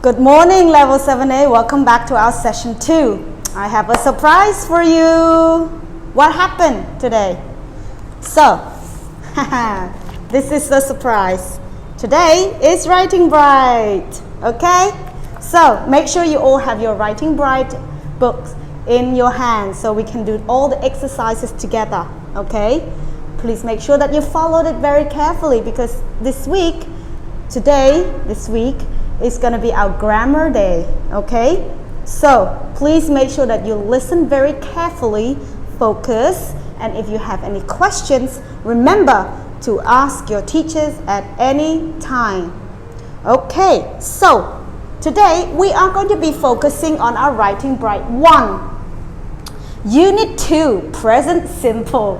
Good morning, Level 7A. Welcome back to our session 2. I have a surprise for you. What happened today? So, this is the surprise. Today is Writing Bright. Okay? So, make sure you all have your Writing Bright books in your hands so we can do all the exercises together. Okay? Please make sure that you followed it very carefully because this week is going to be our grammar day, okay? So please make sure that you listen very carefully, focus, and if you have any questions, remember to ask your teachers at any time. Okay, so today we are going to be focusing on our Writing Bright 1. Unit 2, Present Simple.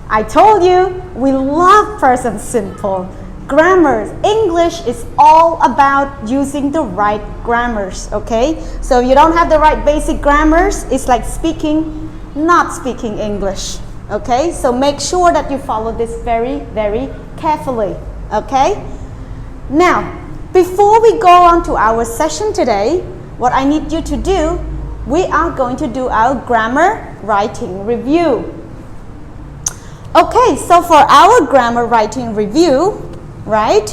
I told you we love present simple. Grammars, English is all about using the right grammars, okay? So if you don't have the right basic grammars, it's like not speaking English, okay? So make sure that you follow this very, very carefully, okay? Now, before we go on to our session today, what I need you to do, we are going to do our grammar writing review. Okay, so for our grammar writing review, right,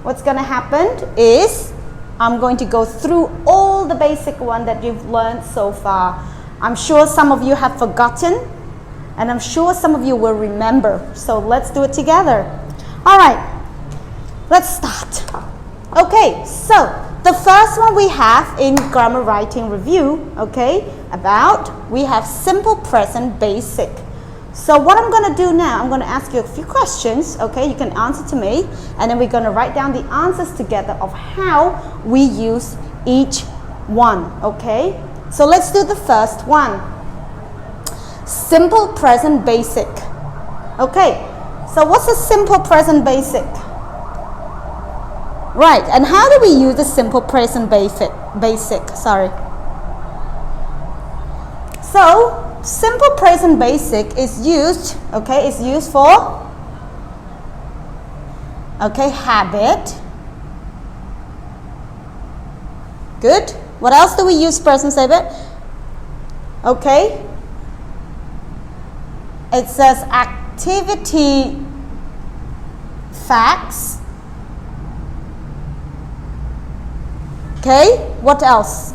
what's going to happen is I'm going to go through all the basic one that you've learned so far. I'm sure some of you have forgotten and I'm sure some of you will remember. So let's do it together. All right, let's start. Okay, so the first one we have in grammar writing review, okay, we have simple present basic. So what I'm going to do now, I'm going to ask you a few questions, okay? You can answer to me, and then we're going to write down the answers together of how we use each one, okay? So let's do the first one. Simple present basic. Okay, so what's a simple present basic? Right, and how do we use the simple present basic? So, simple present basic is used, okay, is used for, okay, habit. Good. What else do we use present habit? Okay. It says activity facts. Okay. What else?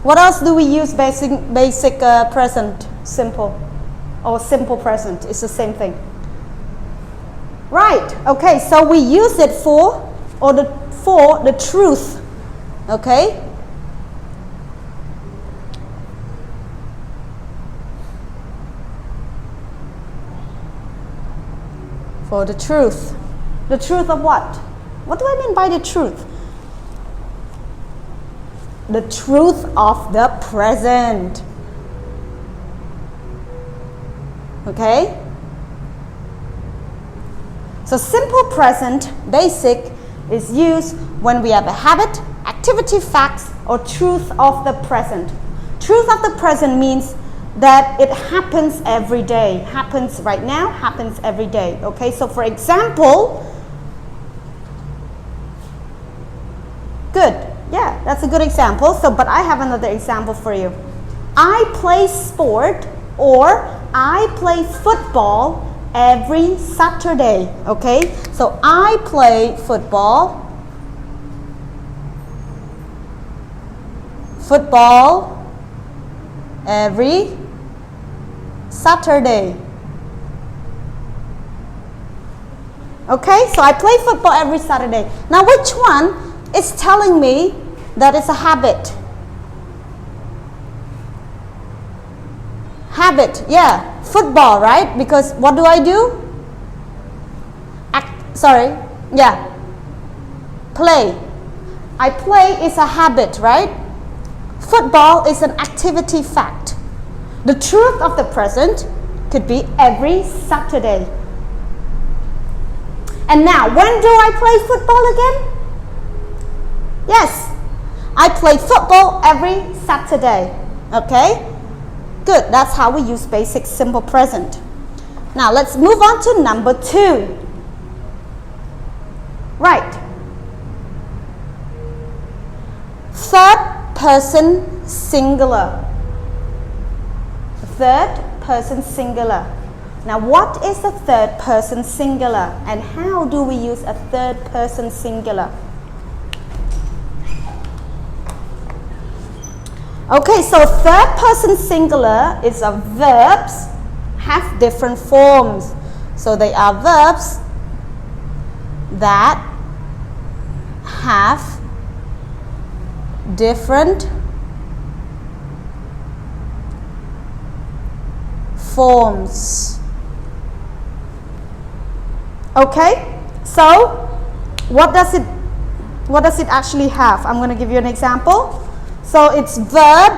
What else do we use basic present simple or simple present? It's the same thing. Right. Okay. So we use it for the truth. Okay. For the truth. The truth of what? What do I mean by the truth? The truth of the present. Okay? So simple present basic is used when we have a habit, activity facts, or truth of the present. Truth of the present means that it happens every day. Happens right now, happens every day. Okay? So for example, good. Yeah, that's a good example. So, but I have another example for you. I play sport or I play football every Saturday. Okay, so I play football every Saturday. Okay, so I play football every Saturday. Now, which one is telling me that it's a habit? Habit, yeah, football, right? Because what do I do? Play. I play is a habit, right? Football is an activity fact. The truth of the present could be every Saturday. And now, when do I play football again? Yes, I play football every Saturday. Okay? Good, that's how we use basic simple present. Now let's move on to number 2. Right. third person singular. Third person singular. Now, what is a third person singular, and how do we use a third person singular? Okay, so third person singular is a verbs have different forms. So they are verbs that have different forms. Okay, so what does it actually have? I'm going to give you an example. So it's verb,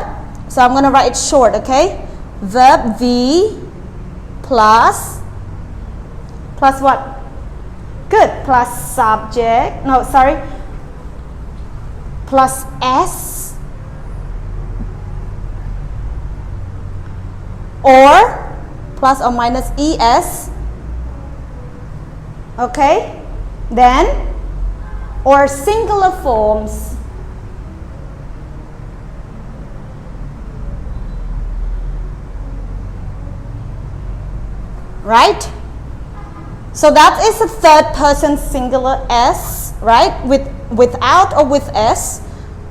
so I'm going to write it short, okay? Verb V plus what? Good, plus subject, no, sorry, plus S or plus or minus ES, okay? Then, or singular forms. Right? So that is a third person singular S, right? Without or with S,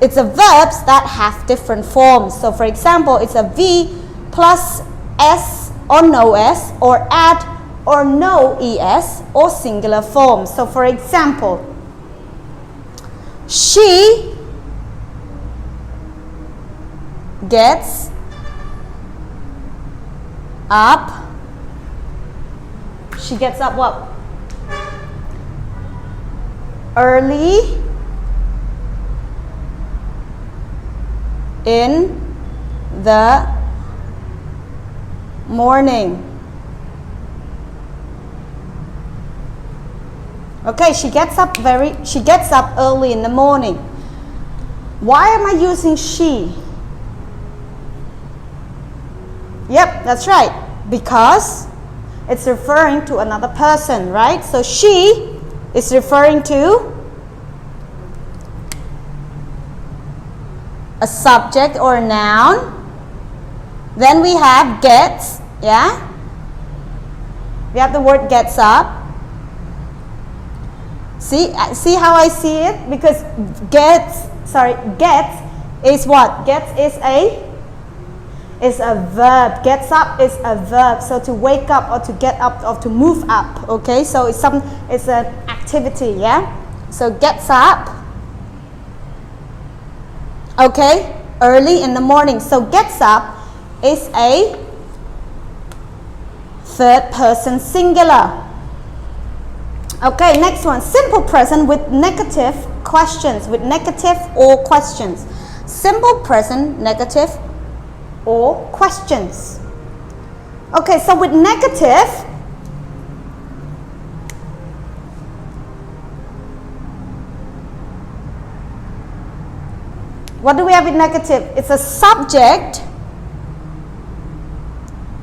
it's a verbs that have different forms. So for example, it's a V plus S or no S, or add or no ES, or singular form. So for example, she gets up. She gets up what? Early in the morning. Okay, she gets up early in the morning. Why am I using she? Yep, that's right. Because it's referring to another person, right? So she is referring to a subject or a noun. Then we have gets, yeah? We have the word gets up. See how I see it? Because gets is what? Gets is a verb. Gets up is a verb. So to wake up or to get up or to move up. Okay, so it's an activity, yeah? So gets up. Okay, early in the morning. So gets up is a third person singular. Okay, next one. Simple present with negative questions. With negative or questions. Simple present, negative or questions. Okay, so with negative, what do we have with negative? It's a subject,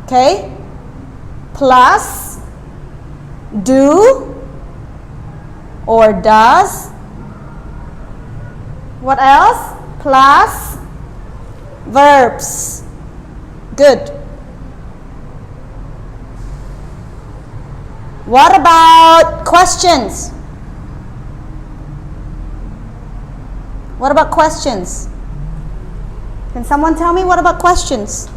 okay, plus do or does. What else? Plus verbs. Good. What about questions? What about questions? Can someone tell me what about questions?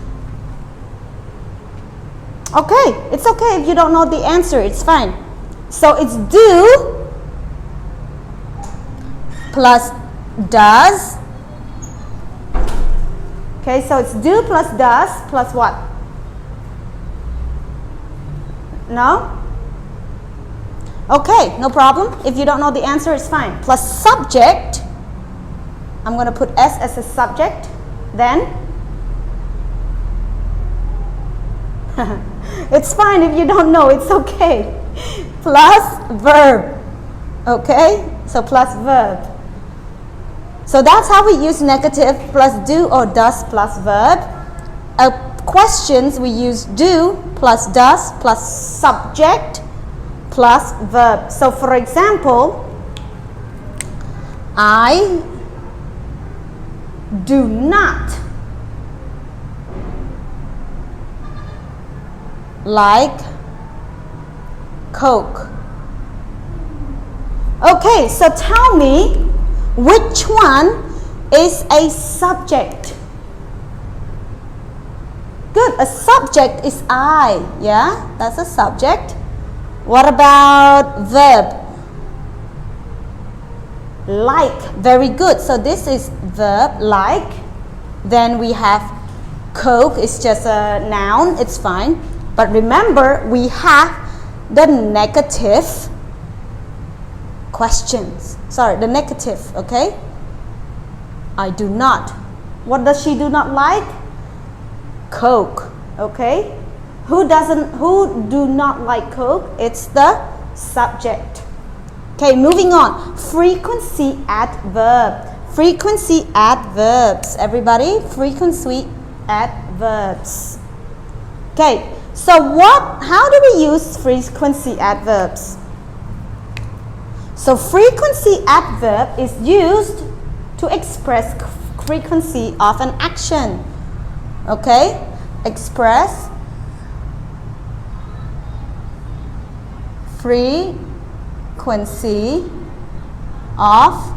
Okay, it's okay if you don't know the answer, it's fine. So it's do plus does. Okay, so it's do plus does plus what? No? Okay, no problem. If you don't know the answer, it's fine. Plus subject. I'm going to put S as a subject. Then it's fine if you don't know, it's okay. Plus verb. Okay, so plus verb. So that's how we use negative plus do or does plus verb. Questions we use do plus does plus subject plus verb. So for example, I do not like Coke. Okay, so tell me which one is a subject. Good, a subject is I, yeah, that's a subject. What about verb? Like, very good. So this is verb, like. Then we have Coke, it's just a noun, it's fine. But remember, we have the negative questions. Sorry, the negative, okay? I do not. What does she do not like? Coke, okay? Who do not like Coke? It's the subject. Okay, moving on. Frequency adverb. Frequency adverbs. Everybody, frequency adverbs. Okay, so how do we use frequency adverbs? So frequency adverb is used to express frequency of an action. Okay, express frequency of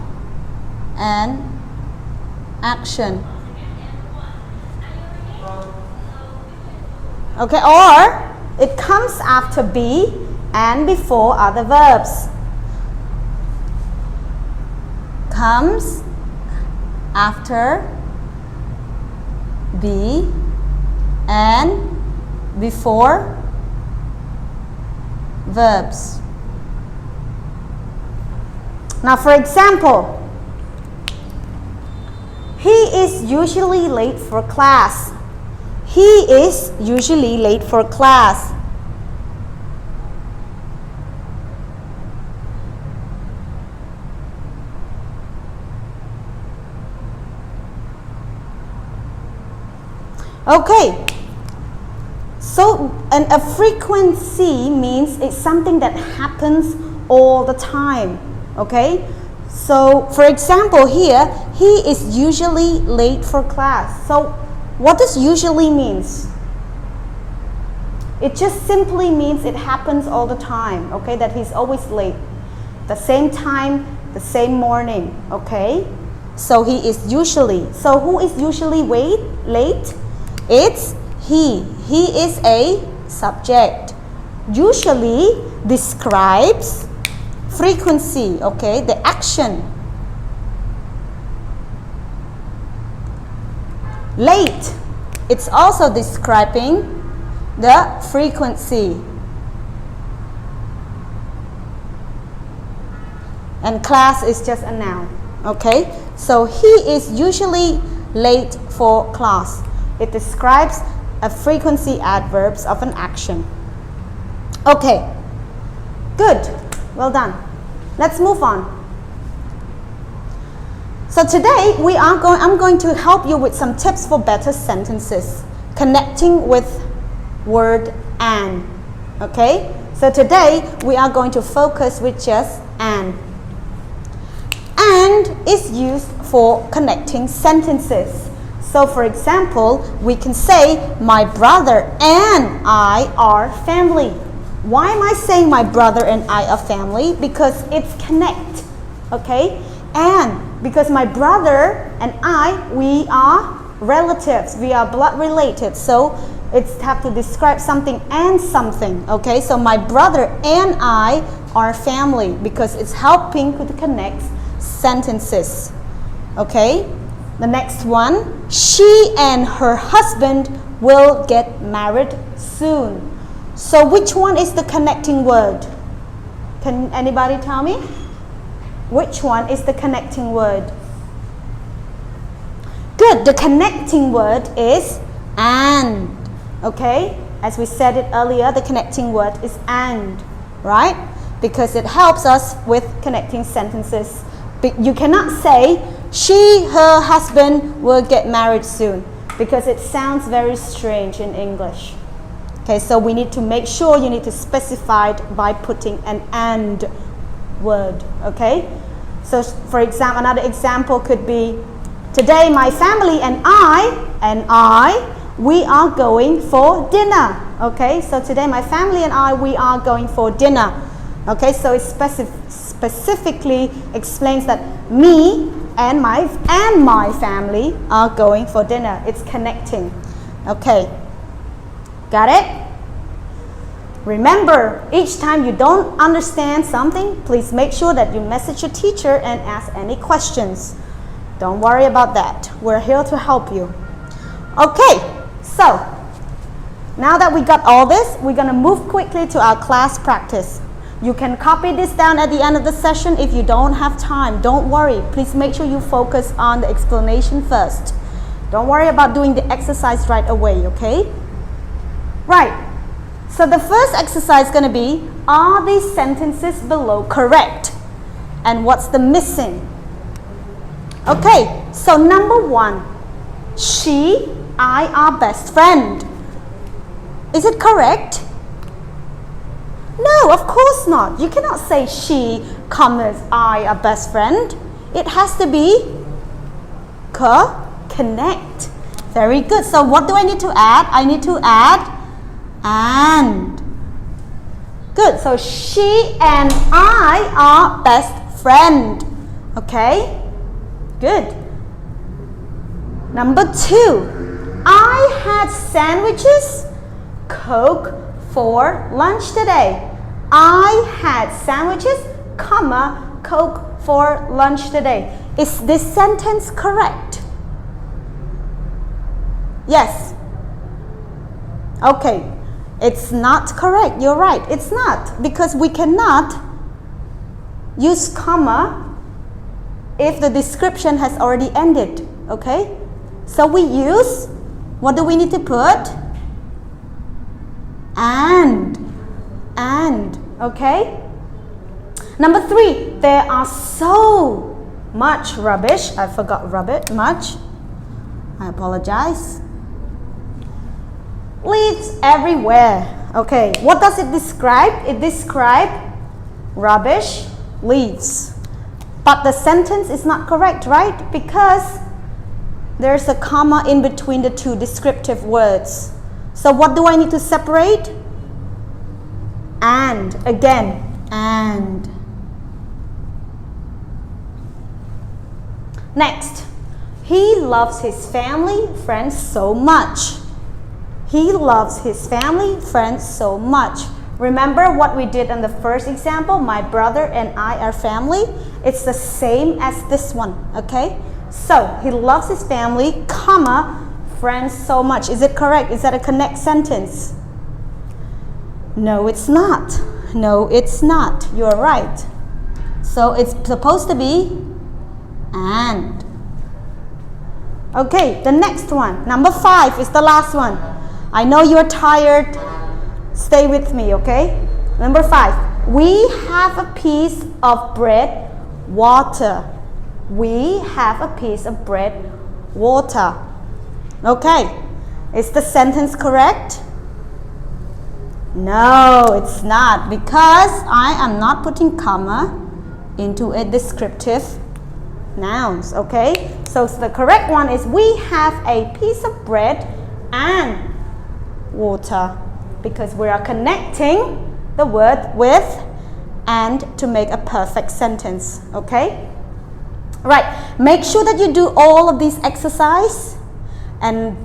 an action. Okay, or it comes after be and before other verbs. Comes after be and before verbs. Now, for example, he is usually late for class. He is usually late for class. Okay, so a frequency means it's something that happens all the time. Okay, so for example here, he is usually late for class. So what does usually means? It just simply means it happens all the time, okay, that he's always late. The same time, the same morning, okay? So he is usually. So who is usually late? It's he. He is a subject. Usually describes frequency, okay, the action. Late, it's also describing the frequency. And class is just a noun, okay? So he is usually late for class. It describes a frequency adverbs of an action. Okay, good, well done. Let's move on. So today I'm going to help you with some tips for better sentences connecting with word and. Okay, so today we are going to focus with just and. And is used for connecting sentences. So for example, we can say my brother and I are family. Why am I saying my brother and I are family? Because it's connect, okay? And because my brother and I, we are relatives, we are blood related. So it's have to describe something and something, okay? So my brother and I are family because it's helping to connect sentences, okay? The next one, she and her husband will get married soon. So which one is the connecting word? Can anybody tell me? Which one is the connecting word? Good, the connecting word is and. Okay, as we said it earlier, the connecting word is and, right? Because it helps us with connecting sentences. But you cannot say her husband will get married soon because it sounds very strange in English. Okay, so we need to make sure you need to specify it by putting an and word, okay? So for example, another example could be Today my family and I, we are going for dinner. Okay, so today my family and I, we are going for dinner. Okay, so it specifically explains that me and my family are going for dinner. It's connecting. Okay, got it? Remember, each time you don't understand something, please make sure that you message your teacher and ask any questions. Don't worry about that. We're here to help you. Okay, so now that we got all this, we're going to move quickly to our class practice. You can copy this down at the end of the session if you don't have time. Don't worry. Please make sure you focus on the explanation first. Don't worry about doing the exercise right away, okay? Right. So the first exercise is going to be, are these sentences below correct? And what's the missing? Okay, so number 1, she, I are best friend. Is it correct? No, of course not. You cannot say she, commas, I are best friend. It has to be connect. Very good. So what do I need to add? I need to add and. Good. So she and I are best friend. Okay. Good. Number 2. I had sandwiches, Coke for lunch today. I had sandwiches, comma, Coke for lunch today. Is this sentence correct? Yes. Okay. It's not correct. You're right. It's not. Because we cannot use comma if the description has already ended, okay? So we use, what do we need to put? And, okay? Number 3, there are so much rubbish. I forgot much. I apologize. Leaves everywhere. Okay, what does it describe? It describes rubbish, leaves. But the sentence is not correct, right? Because there's a comma in between the two descriptive words. So what do I need to separate? And, again, and. Next, he loves his family, friends so much. He loves his family, friends so much. Remember what we did in the first example? My brother and I are family. It's the same as this one, okay? So, he loves his family, comma, friends so much. Is it correct? Is that a connect sentence? No, it's not. No, it's not. You're right. So, it's supposed to be and. Okay, the next one. Number 5 is the last one. I know you're tired. Stay with me, okay? Number 5. We have a piece of bread, water. We have a piece of bread, water. Okay. Is the sentence correct? No, it's not, because I am not putting comma into a descriptive nouns, okay? So the correct one is, we have a piece of bread and water, because we are connecting the word with and to make a perfect sentence, okay? Right, make sure that you do all of these exercises and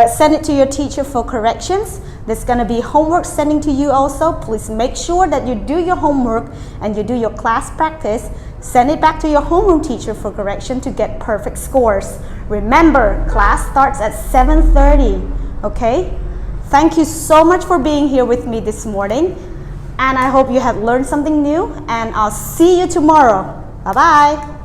send it to your teacher for corrections. There's going to be homework sending to you also. Please make sure that you do your homework and you do your class practice. Send it back to your homeroom teacher for correction to get perfect scores. Remember, class starts at 7:30, okay? Thank you so much for being here with me this morning. And I hope you have learned something new. And I'll see you tomorrow. Bye-bye.